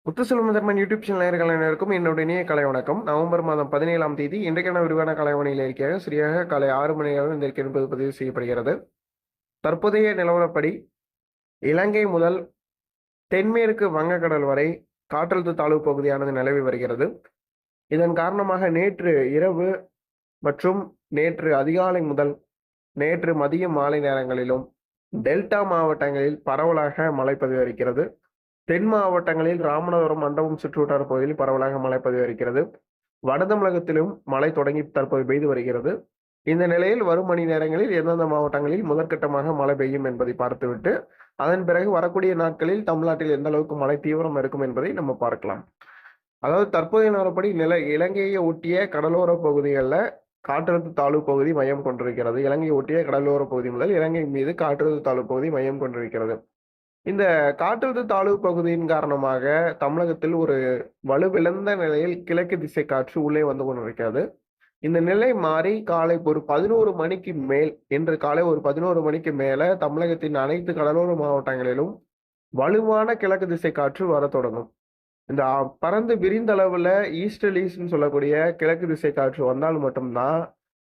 Muthuselvam Dharman YouTube channel நேயர்கள் அனைவருக்கும் என்னுடைய இனிய கலை வணக்கம். நவம்பர் மாதம் 17ஆம் தேதி இன்றைக்கான விரிவான கலைவாணியில் இருக்கிற சரியாக காலை 6 மணி அளவில் இந்த அறிக்கை என்பது பதிவு செய்யப்படுகிறது. தற்போதைய நிலவரப்படி இலங்கை முதல் தென்மேற்கு வங்கக்கடல் வரை காற்றழுத்த தாழ்வு பகுதியானது நிலவி வருகிறது. இதன் காரணமாக நேற்று இரவு மற்றும் நேற்று அதிகாலை முதல் நேற்று மதிய மாலை நேரங்களிலும் டெல்டா மாவட்டங்களில் பரவலாக மழை பதிவளிக்கிறது. தென் மாவட்டங்களில் ராமநாதபுரம், மண்டபம் சுற்றுவட்டார பகுதியில் பரவலாக மழை பதிவளிக்கிறது. வட தமிழகத்திலும் மழை தொடங்கி தற்போது பெய்து வருகிறது. இந்த நிலையில் வரும் மணி நேரங்களில் எந்தெந்த மாவட்டங்களில் முதற்கட்டமாக மழை பெய்யும் என்பதை பார்த்துவிட்டு அதன் பிறகு வரக்கூடிய நாட்களில் தமிழ்நாட்டில் எந்த அளவுக்கு மழை தீவிரம் இருக்கும் என்பதை நம்ம பார்க்கலாம். அதாவது தற்போதைய நிலவரப்படி இலங்கையை ஒட்டிய கடலோர பகுதிகளில் காற்றழுத்த தாழ்வு பகுதி மையம் கொண்டிருக்கிறது. இலங்கையை ஒட்டிய கடலோர பகுதி முதல் இலங்கை மீது காற்றழுத்த தாழ்வு பகுதி மையம் கொண்டிருக்கிறது. இந்த காற்றழுத்த தாழ்வு பகுதியின் காரணமாக தமிழகத்தில் ஒரு வலுவிழந்த நிலையில் கிழக்கு திசை காற்று உள்ளே வந்து கொண்டிருக்கிறது. இந்த நிலை மாறி காலை ஒரு 11 மணிக்கு மேல் இன்று காலை ஒரு 11 மணிக்கு மேல தமிழகத்தின் அனைத்து கடலோர மாவட்டங்களிலும் வலுவான கிழக்கு திசை காற்று வர தொடங்கும். இந்த பறந்து விரிந்த அளவுல ஈஸ்டர்லீஸ்ன்னு சொல்லக்கூடிய கிழக்கு திசை காற்று வந்தால் மட்டும்தான்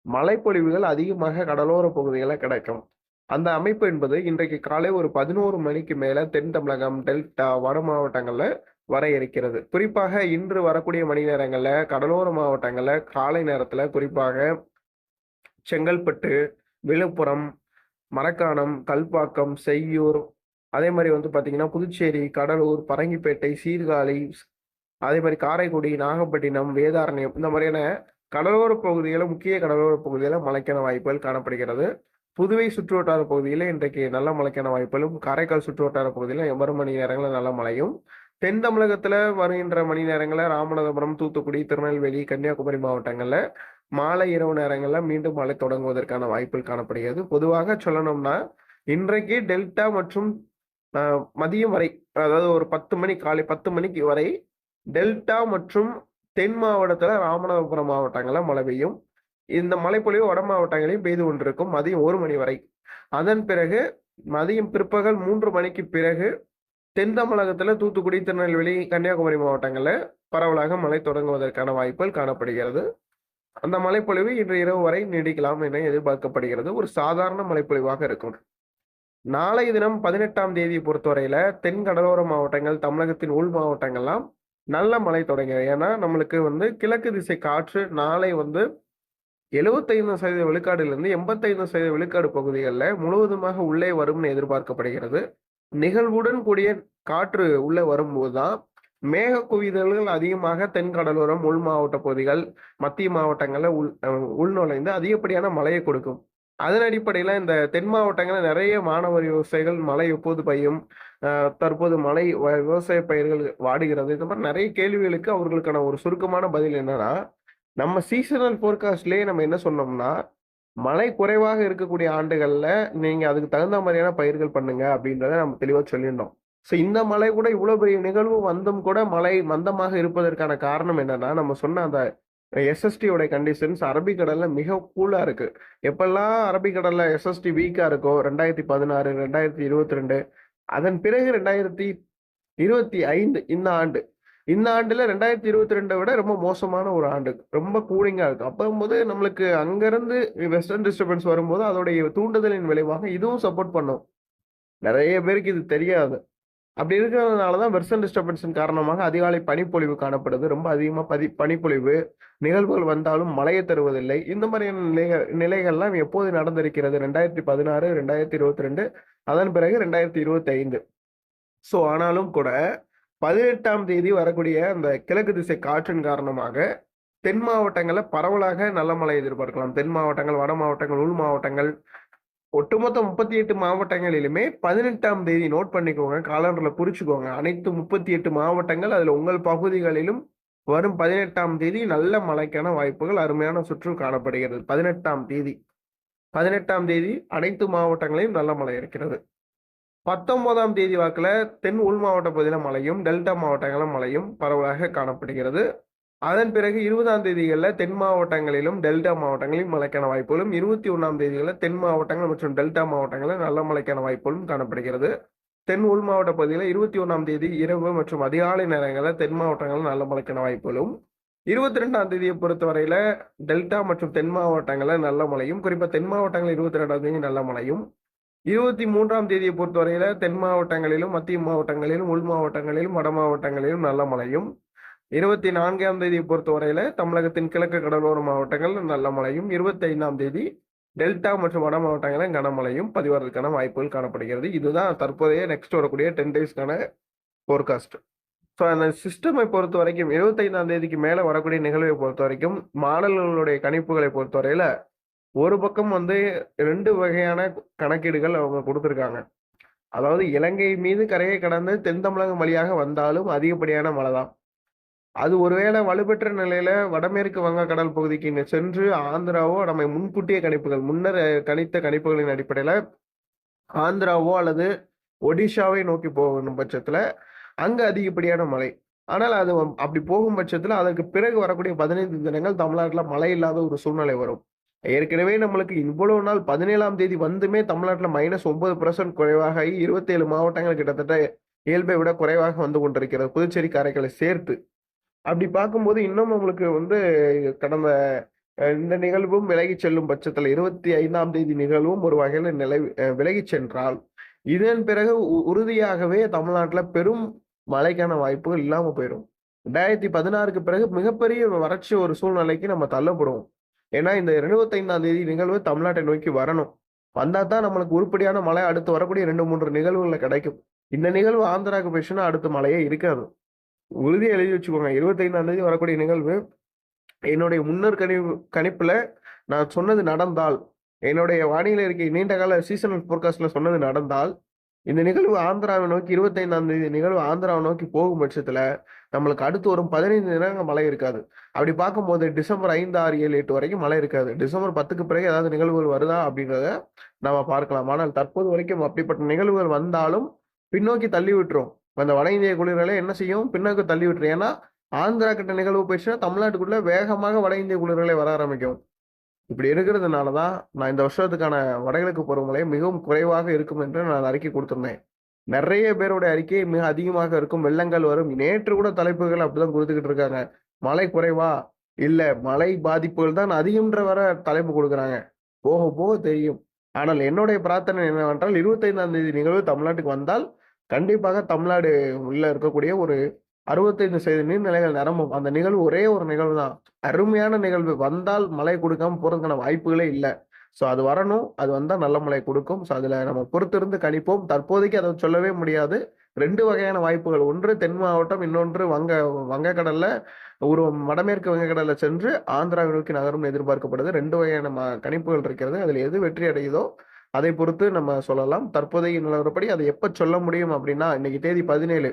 மழைப்பொழிவுகள் அதிகமாக கடலோர பகுதிகளில் கிடைக்கும். அந்த அமைப்பு என்பது இன்றைக்கு காலை ஒரு 11 மணிக்கு மேல தென் தமிழகம், டெல்டா, வட மாவட்டங்கள்ல வர இருக்கிறது. குறிப்பாக இன்று வரக்கூடிய மணி நேரங்கள்ல கடலோர மாவட்டங்கள்ல காலை நேரத்துல குறிப்பாக செங்கல்பட்டு, விழுப்புரம், மரக்காணம், கல்பாக்கம், செய்யூர், அதே மாதிரி பாத்தீங்கன்னா புதுச்சேரி, கடலூர், பரங்கிப்பேட்டை, சீர்காழி, அதே மாதிரி காரைக்குடி, நாகப்பட்டினம், வேதாரண்யம் இந்த மாதிரியான கடலோர பகுதிகளில் முக்கிய கடலோர பகுதிகளில் மழைக்கான வாய்ப்புகள் காணப்படுகிறது. புதுவை சுற்றுவட்டார பகுதியில் இன்றைக்கு நல்ல மழைக்கான வாய்ப்புகளும், காரைக்கால் சுற்றுவட்டார பகுதியில் வரும் மணி நேரங்களில் நல்ல மழையும், தென் தமிழகத்துல வருகின்ற மணி நேரங்களில் ராமநாதபுரம், தூத்துக்குடி, திருநெல்வேலி, கன்னியாகுமரி மாவட்டங்கள்ல மாலை இரவு நேரங்களில் மீண்டும் மழை தொடங்குவதற்கான வாய்ப்புகள் காணப்படுகிறது. பொதுவாக சொல்லணும்னா இன்றைக்கு டெல்டா மற்றும் மதியம் வரை, அதாவது ஒரு 10 மணி காலை 10 மணிக்கு வரை டெல்டா மற்றும் தென் மாவட்டத்துல ராமநாதபுரம் மாவட்டங்கள்ல மழை பெய்யும். இந்த மழைப்பொழிவு வட மாவட்டங்களையும் பெய்து கொண்டிருக்கும் மதியம் 1 மணி வரை. அதன் பிறகு மதியம் பிற்பகல் 3 மணிக்கு பிறகு தென் தமிழகத்துல தூத்துக்குடி, திருநெல்வேலி, கன்னியாகுமரி மாவட்டங்கள்ல பரவலாக மழை தொடங்குவதற்கான வாய்ப்புகள் காணப்படுகிறது. அந்த மழைப்பொழிவு இன்று இரவு வரை நீடிக்கலாம் என எதிர்பார்க்கப்படுகிறது. ஒரு சாதாரண மழைப்பொழிவாக இருக்கும். நாளை தினம் 18ஆம் தேதியை பொறுத்தவரையில தென் கடலோர மாவட்டங்கள், தமிழகத்தின் உள் மாவட்டங்கள்லாம் நல்ல மழை தொடங்கிறது. ஏன்னா நம்மளுக்கு கிழக்கு திசை காற்று நாளை 75% விழுக்காடிலிருந்து 85% விழுக்காடு பகுதிகளில் முழுவதுமாக உள்ளே வரும்னு எதிர்பார்க்கப்படுகிறது. நிகழ்வுடன் கூடிய காற்று உள்ளே வரும்போதுதான் மேக குவிதல்கள் அதிகமாக தென் கடலோரம், உள் மாவட்ட பகுதிகள், மத்திய மாவட்டங்கள்ல உள்நுழைந்து அதிகப்படியான மழையை கொடுக்கும். அதன் அடிப்படையில இந்த தென் மாவட்டங்களில் நிறைய மாணவர் விவசாயிகள் மழை எப்போது பெய்யும், தற்போது மழை விவசாய பயிர்கள் வாடுகிறது, இந்த மாதிரி நிறைய கேள்விகளுக்கு அவர்களுக்கான ஒரு சுருக்கமான பதில் என்னன்னா, நம்ம சீசனல் போர்காஸ்ட்லயே நம்ம என்ன சொன்னோம்னா, மழை குறைவாக இருக்கக்கூடிய ஆண்டுகள்ல நீங்க அதுக்கு தகுந்த மாதிரியான பயிர்கள் பண்ணுங்க அப்படின்றத நம்ம தெளிவா சொல்லியிருந்தோம். ஸோ இந்த மழை கூட இவ்வளவு பெரிய நிகழ்வு வந்தும் கூட மழை மந்தமாக இருப்பதற்கான காரணம் என்னன்னா, நம்ம சொன்ன அந்த எஸ்எஸ்டியோட கண்டிஷன்ஸ் அரபிக்கடல்ல மிக கூலா இருக்கு. எப்பெல்லாம் அரபிக்கடல்ல எஸ்எஸ்டி வீக்கா இருக்கோ 2016, 2022, அதன் பிறகு 2025 இந்த ஆண்டுல 2022 விட ரொம்ப மோசமான ஒரு ஆண்டு. ரொம்ப கூலிங்கா இருக்கு. அப்போது நம்மளுக்கு அங்கிருந்து வெஸ்டர்ன் டிஸ்டர்பன்ஸ் வரும்போது அதோடைய தூண்டுதலின் விளைவாக இதுவும் சப்போர்ட் பண்ணும். நிறைய பேருக்கு இது தெரியாது. அப்படி இருக்கிறதுனால தான் வெஸ்டர்ன் டிஸ்டர்பன்ஸின் காரணமாக அதிகாலை பனிப்பொழிவு காணப்படுது. ரொம்ப அதிகமா பனிப்பொழிவு நிகழ்வுகள் வந்தாலும் மழையை தருவதில்லை. இந்த மாதிரியான நிலைகள்லாம் எப்போது நடந்திருக்கிறது? 2016, 2022, அதன் பிறகு 2025. ஸோ ஆனாலும் கூட 18ஆம் தேதி வரக்கூடிய அந்த கிழக்கு திசை காற்றின் காரணமாக தென் மாவட்டங்களில் பரவலாக நல்ல மழை எதிர்பார்க்கலாம். தென் மாவட்டங்கள், வட மாவட்டங்கள், உள் மாவட்டங்கள், ஒட்டுமொத்த 38 மாவட்டங்களிலுமே 18ஆம் தேதி நோட் பண்ணிக்கோங்க, காலண்டர்ல குறிச்சுக்கோங்க. அனைத்து 38 மாவட்டங்கள், அதுல உங்கள் பகுதிகளிலும் வரும் 18ஆம் தேதி நல்ல மழைக்கான வாய்ப்புகள் அருமையான சுற்று காணப்படுகிறது. 18ஆம் தேதி அனைத்து மாவட்டங்களையும் நல்ல மழை இருக்கிறது. 19ஆம் தேதி வாக்குல தென் உள் மாவட்ட பகுதியில மழையும், டெல்டா மாவட்டங்களிலும் மழையும் பரவலாக காணப்படுகிறது. அதன் பிறகு 20ஆம் தேதிகளில் தென் மாவட்டங்களிலும் டெல்டா மாவட்டங்களிலும் மழைக்கான வாய்ப்புகளும், 21ஆம் தேதிகளில் தென் மாவட்டங்கள் மற்றும் டெல்டா மாவட்டங்களில் நல்ல மழைக்கான வாய்ப்புகளும் காணப்படுகிறது. தென் உள் மாவட்ட பகுதியில் 21ஆம் தேதி இரவு மற்றும் அதிகாலை நேரங்களில் தென் மாவட்டங்களில் நல்ல மழைக்கான வாய்ப்புகளும், 22ஆம் தேதியை பொறுத்தவரையில டெல்டா மற்றும் தென் மாவட்டங்களில் நல்ல மழையும், குறிப்பா தென் மாவட்டங்களில் 22ஆம் தேதி நல்ல மழையும், 23ஆம் தேதியை பொறுத்தவரையில தென் மாவட்டங்களிலும், மத்திய மாவட்டங்களிலும், உள் மாவட்டங்களிலும், வட மாவட்டங்களிலும் நல்ல மழையும், 24ஆம் தேதியை பொறுத்தவரையில தமிழகத்தின் கிழக்கு கடலோர மாவட்டங்கள் நல்ல மழையும், 25ஆம் தேதி டெல்டா மற்றும் வட மாவட்டங்களில் கனமழையும் பதிவாகிறதுக்கான வாய்ப்புகள் காணப்படுகிறது. இதுதான் தற்போதைய நெக்ஸ்ட் வரக்கூடிய 10 டேஸ்க்கான ஃபோர்காஸ்ட். ஸோ அந்த சிஸ்டமை பொறுத்த வரைக்கும் 25ஆம் தேதிக்கு மேல வரக்கூடிய நிகழ்வை பொறுத்த வரைக்கும் மாடல்களுடைய கணிப்புகளை பொறுத்தவரையில ஒரு பக்கம் வந்து 2 வகையான கணக்கீடுகள் அவங்க கொடுத்துருக்காங்க. அதாவது இலங்கை மீது கரையை கடந்து தென் தமிழகம் வழியாக வந்தாலும் அதிகப்படியான மழை தான். அது ஒருவேளை வலுப்பெற்ற நிலையில வடமேற்கு வங்கக்கடல் பகுதிக்கு சென்று ஆந்திராவோ நம்ம முன்கூட்டிய கணிப்புகள் முன்னர் கணித்த கணிப்புகளின் அடிப்படையில ஆந்திராவோ அல்லது ஒடிஷாவை நோக்கி போகணும் பட்சத்துல அங்க அதிகப்படியான மழை. ஆனால் அது அப்படி போகும் பட்சத்துல அதற்கு பிறகு வரக்கூடிய 15 தினங்கள் தமிழ்நாட்டுல மழை இல்லாத ஒரு சூழ்நிலை வரும். ஏற்கனவே நம்மளுக்கு இவ்வளவு நாள் 17ஆம் தேதி வந்துமே தமிழ்நாட்டுல -9% குறைவாக 27 மாவட்டங்கள் கிட்டத்தட்ட இயல்பை விட குறைவாக வந்து கொண்டிருக்கிறது, புதுச்சேரி காரைக்காலை சேர்த்து. அப்படி பார்க்கும்போது இன்னும் நம்மளுக்கு வந்து கடந்த இந்த நிகழ்வும் விலகிச் செல்லும் பட்சத்துல 25ஆம் தேதி நிகழ்வும் ஒரு வகையில விலகிச் சென்றால் இதன் பிறகு உறுதியாகவே தமிழ்நாட்டுல பெரும் மழைக்கான வாய்ப்புகள் இல்லாம போயிடும். 2016க்கு பிறகு மிகப்பெரிய வறட்சி ஒரு சூழ்நிலைக்கு நம்ம தள்ளப்படுவோம். ஏன்னா இந்த 25ஆம் தேதி நிகழ்வு தமிழ்நாட்டை நோக்கி வரணும். வந்தா தான் நம்மளுக்கு உருப்படியான மழை அடுத்து வரக்கூடிய 2, 3 நிகழ்வுகள்ல கிடைக்கும். இந்த நிகழ்வு ஆந்திராவுக்கு போயிடுச்சுன்னா அடுத்த மழையே இருக்காது. உறுதியா எழுதி வச்சுக்கோங்க. 25ஆம் தேதி வரக்கூடிய நிகழ்வு என்னுடைய முன்னர் கணிப்புல நான் சொன்னது நடந்தால், என்னுடைய வானிலை அறிக்கை நீண்ட கால சீசனல் ஃபோர்காஸ்ட்ல சொன்னது நடந்தால், இந்த நிகழ்வு ஆந்திராவை நோக்கி 25ஆம் தேதி நிகழ்வு ஆந்திராவை நோக்கி போகும் பட்சத்துல நம்மளுக்கு அடுத்து வரும் 15 தினங்கள் மழை இருக்காது. அப்படி பார்க்கும்போது டிசம்பர் 5, 6, 7, 8 வரைக்கும் மழை இருக்காது. டிசம்பர் 10க்கு பிறகு ஏதாவது நிகழ்வுகள் வருதா அப்படின்றத நம்ம பார்க்கலாம். ஆனால் தற்போது வரைக்கும் அப்படிப்பட்ட நிகழ்வுகள் வந்தாலும் பின்னோக்கி தள்ளி விட்டுரும். அந்த வட இந்திய குளிர்களை என்ன செய்யும், பின்னோக்கி தள்ளி விட்டுரும். ஏன்னா ஆந்திரா கிட்ட நிகழ்வு போயிடுச்சுன்னா தமிழ்நாட்டுக்குள்ள வேகமாக வட இந்திய குளிர்களை வர ஆரம்பிக்கும். இப்படி இருக்கிறதுனாலதான் நான் இந்த வருஷத்துக்கான வடகிழக்கு பருவமழை மிகவும் குறைவாக இருக்கும் என்று நான் அறிக்கை கொடுத்திருந்தேன். நிறைய பேருடைய அறிக்கை மிக அதிகமாக இருக்கும், வெள்ளங்கள் வரும். நேற்று கூட தலைப்புகள் அப்படிதான் கொடுத்துக்கிட்டு இருக்காங்க. மழை குறைவா இல்ல மழை பாதிப்புகள் தான் அதிகம்ன்ற வர தலைப்பு கொடுக்குறாங்க. போக போக தெரியும். ஆனால் என்னுடைய பிரார்த்தனை என்னவென்றால் 25ஆம் தேதி நிகழ்வு தமிழ்நாட்டுக்கு வந்தால் கண்டிப்பாக தமிழ்நாடு உள்ள இருக்கக்கூடிய ஒரு 65% நீர்நிலைகள் நிரம்பும். அந்த நிகழ்வு ஒரே ஒரு நிகழ்வு தான். அருமையான நிகழ்வு. வந்தால் மழை கொடுக்காம போறதுக்கான வாய்ப்புகளே இல்ல. சோ அது வரணும். அது வந்தா நல்ல மழை கொடுக்கும். சோ அதுல நம்ம பொறுத்திருந்து கணிப்போம். தற்போதைக்கு அதை சொல்லவே முடியாது. 2 வகையான வாய்ப்புகள். ஒன்று தென் மாவட்டம், இன்னொன்று வங்கக்கடல்ல ஒரு வடமேற்கு வங்கக்கடல்ல சென்று ஆந்திராவை நோக்கி நகரும் எதிர்பார்க்கப்படுது. 2 வகையான கணிப்புகள் இருக்கிறது. அதுல எது வெற்றி அடையுதோ அதை பொறுத்து நம்ம சொல்லலாம். தற்போதைய நிலவரப்படி அதை எப்ப சொல்ல முடியும் அப்படின்னா, இன்னைக்கு தேதி 17,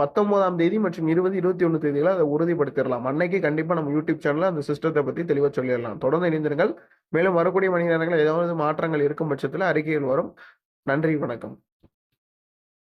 19ஆம் தேதி மற்றும் 20, 21 தேதிகளை அதை உறுதிப்படுத்திடலாம். அன்னைக்கு கண்டிப்பா நம்ம யூடியூப் சேனல்ல அந்த சிஸ்டத்தை பத்தி தெளிவா சொல்லிடலாம். தொடர்ந்து இணைந்திருங்கள். மேலும் வரக்கூடிய மணி நேரங்கள் ஏதாவது மாற்றங்கள் இருக்கும் பட்சத்துல அறிக்கைகள் வரும். நன்றி, வணக்கம்.